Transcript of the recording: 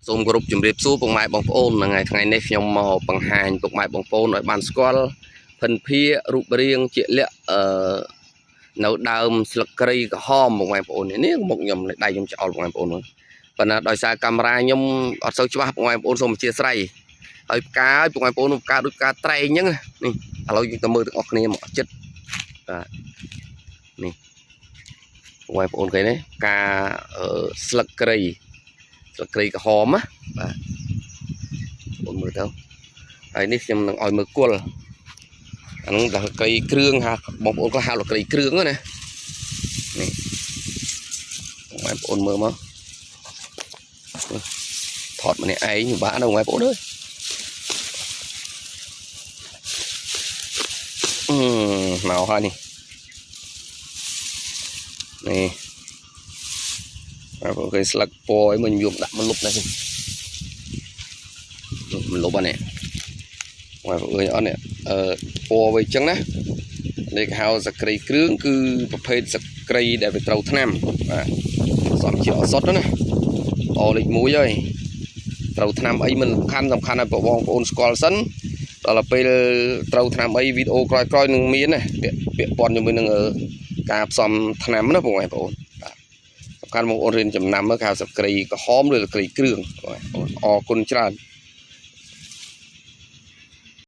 សូមគោរពជំរាបសួរពុកម៉ែបងប្អូនថ្ងៃនេះខ្ញុំមកបង្ហាញពុកម៉ែបងប្អូនឲ្យបានស្គាល់ភិនភារូបរាងជាលក្ខនៅដើមស្លឹកគ្រៃក្រហមពុកម៉ែបងប្អូននេះមុខខ្ញុំដៃខ្ញុំចោលពុកម៉ែបងប្អូនប៉ុន្តែដោយសារកាមេរ៉ាខ្ញុំអត់សូវច្បាស់ពុកម៉ែបងប្អូនសូមអធិស្ឋានហើយផ្កាឲ្យពុកម៉ែបងប្អូនផ្កាដូចផ្កាត្រែងអញ្ចឹងនេះឥឡូវយើងទៅមើលទាំងអស់គ្នាមកចិត្តបាទនេះពុកម៉ែបងប្អូនឃើញទេផ្កាស្លឹកគ្រៃក្រហមណាបាទបងមើលទៅហើយនេះខ្ញុំនឹងឲ្យមើលគល់អាហ្នឹងដល់ក្រីគ្រឿងហ่าបងប្អូនក៏ហៅក្រីគ្រឿងណានេះបងប្អូនមើលមកថតម្នាក់ឯងបាទណាបងប្អូនអើយមកហើយនេះបងប្អូនគេស្លឹកពណ៌ឲ្យmìnhយកដាក់មកលុបនេះមិនលុបអានេះបងប្អូនអត់នេះពណ៌វិញអញ្ចឹងណានេះគេហៅសក្រីគ្រឿងគឺប្រភេទសក្រីដែលវាត្រូវថ្នាំបាទសំជាអសុតណាអលេខ1ហើយត្រូវថ្នាំអីមិនសំខាន់ឲ្យបងប្អូនស្គាល់សិនដល់ពេលត្រូវថ្នាំអីវីដេអូក្រោយៗនឹងមានណាពាក់ព័ន្ធជាមួយនឹងការផ្សំថ្នាំណាបងប្អូនសំខាន់បងប្អូនរៀនចំណាំមើលគេហៅសក្រីក្រហមឬសក្រីគ្រឿងអរគុណច្រើន